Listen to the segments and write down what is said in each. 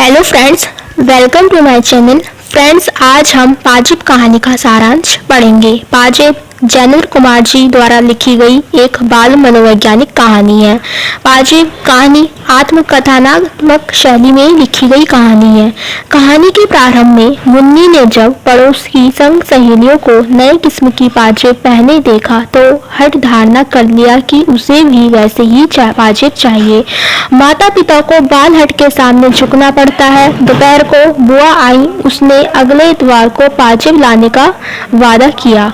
Hello friends, welcome to my channel. Friends, आज हम पाजिब कहानी का सारांश पढ़ेंगे। पाजिब जैनेंद्र कुमार जी द्वारा लिखी गई एक बाल मनोवैज्ञानिक कहानी है। पाजिब कहानी आत्मकथनात्मक शैली में लिखी गई कहानी है। कहानी के प्रारंभ में मुन्नी ने जब पड़ोस की संग सहेलियों को नए किस्म की पाजिब पहने देखा तो हठ धारणा कर लिया कि उसे भी वैसे ही पाजिब चाहिए। माता पिता को बाल हट के सामने झुकना पड़ता है। दोपहर को बुआ आई, उसने अगले इतवार को पाजिब लाने का वादा किया।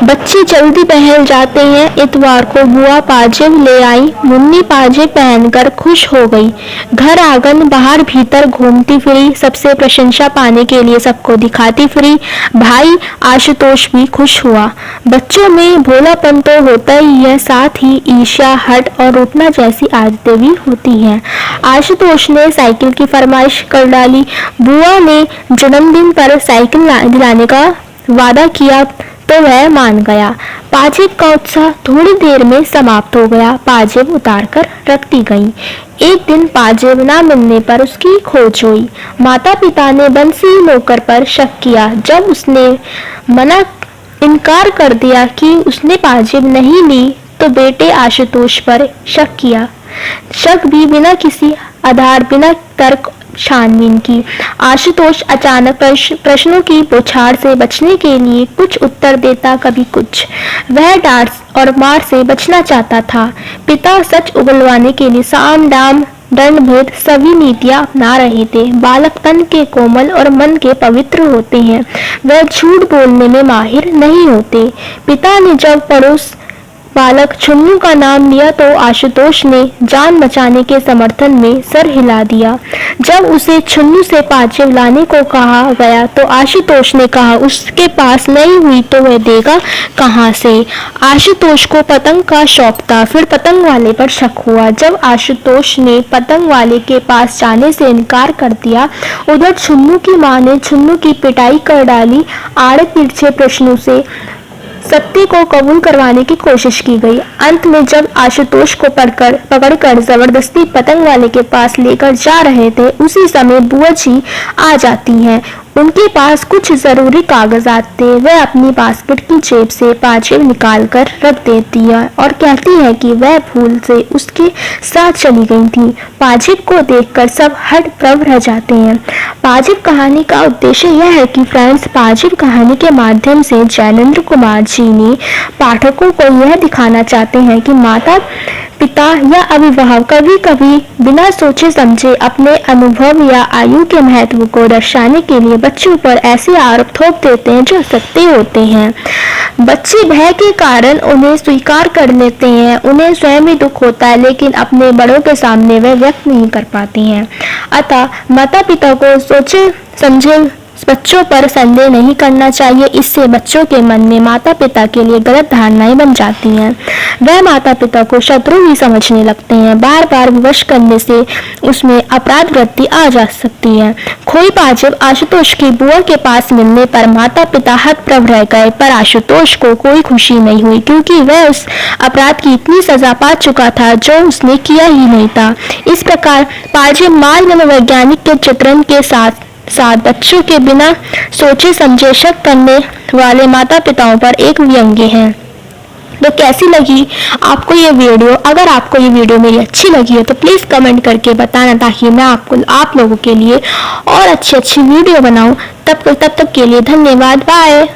बच्चे जल्दी बहल जाते हैं। इतवार को बुआ पाजिब ले आई। मुन्नी पाजिब पहनकर खुश हो गई। घर आंगन बाहर भीतर घूमती फिरी, सबसे प्रशंसा पाने के लिए सबको दिखाती फिरी। भाई आशुतोष भी खुश हुआ। बच्चों में भोलापन तो होता ही है, साथ ही ईर्ष्या, हट और रूठना जैसी आदतें भी होती हैं। आशुतोष ने साइकिल की फरमाइश कर डाली। बुआ ने जन्मदिन पर साइकिल दिलाने का वादा किया तो वह मान गया। पाजिब का उत्साह थोड़ी देर में समाप्त हो गया। पाजिब उतार कर रख दी गई। एक दिन पाजिब न मिलने पर उसकी खोज हुई। माता पिता ने बंसी नौकर पर शक किया। जब उसने इनकार कर दिया कि उसने पाजिब नहीं ली तो बेटे आशुतोष पर शक किया। शक भी बिना किसी आधार, बिना तर्क छानबीन की। आशुतोष अचानक प्रश्नों की बौछार से बचने के लिए कुछ उत्तर देता, कभी कुछ। वह डांट और मार से बचना चाहता था। पिता सच उगलवाने के लिए साम दाम दंड भेद सभी नीतियां अपना रहे थे। बालक तन के कोमल और मन के पवित्र होते हैं, वह झूठ बोलने में माहिर नहीं होते। पिता ने जब पड़ोस बालक छुन्नू का नाम लिया तो आशुतोष ने जान बचाने के समर्थन में सर हिला दिया। जब उसे छुन्नू से पाजिब लाने को कहा गया तो आशुतोष ने कहा उसके पास नहीं हुई तो वह देगा कहां से। आशुतोष को पतंग का शौक था, फिर पतंग वाले पर शक हुआ। जब आशुतोष ने पतंग वाले के पास जाने से इनकार कर दिया, उधर छुन्नू की मां ने छुन्नू की पिटाई कर डाली। आड़े पीछे प्रश्नों से सत्य को कबूल करवाने की कोशिश की गई। अंत में जब आशुतोष को पकड़कर जबरदस्ती पतंग वाले के पास लेकर जा रहे थे, उसी समय बुआ जी आ जाती हैं। उनके पास कुछ जरूरी कागजात थे। वह अपनी बास्केट की जेब से पाजिब निकालकर रख देती है और कहती है कि वह भूल से उसके साथ चली गई थी। पाजिब को देखकर सब हड़प्रभ रह जाते हैं। पाजिब कहानी का उद्देश्य यह है कि फ्रेंड्स, पाजिब कहानी के माध्यम से जैनेंद्र कुमार जी ने पाठकों को यह दिखाना चाहते हैं कि माता पिता या अभिभावक कभी कभी बिना सोचे समझे अपने अनुभव या आयु के महत्व को दर्शाने के लिए बच्चों पर ऐसे आरोप थोप देते हैं जो सत्य होते हैं। बच्चे भय के कारण उन्हें स्वीकार कर लेते हैं। उन्हें स्वयं भी दुख होता है, लेकिन अपने बड़ों के सामने वे व्यक्त नहीं कर पाते हैं। अतः माता पिता को सोचे समझे बच्चों पर संदेह नहीं करना चाहिए। इससे बच्चों के मन में माता पिता के लिए गलत धारणाएं बन जाती हैं। वह माता पिता को शत्रु ही समझने लगते हैं। बार बार विवश करने से उसमें अपराध वृत्ति आ जा सकती है। खोई पाजिब आशुतोष की बुआ के पास मिलने पर माता पिता हतप्रभ रह गए, पर आशुतोष को कोई खुशी नहीं हुई क्योंकि वह उस अपराध की इतनी सजा पा चुका था जो उसने किया ही नहीं था। इस प्रकार पाजिब बाल मनोवैज्ञानिक के चित्रण के साथ बच्चों के बिना सोचे समझे शक करने वाले माता पिताओं पर एक व्यंग्य है। तो कैसी लगी आपको ये वीडियो? अगर आपको ये वीडियो मेरी अच्छी लगी है तो प्लीज कमेंट करके बताना, ताकि मैं आप लोगों के लिए और अच्छी वीडियो बनाऊं। तब तक के लिए धन्यवाद। बाय।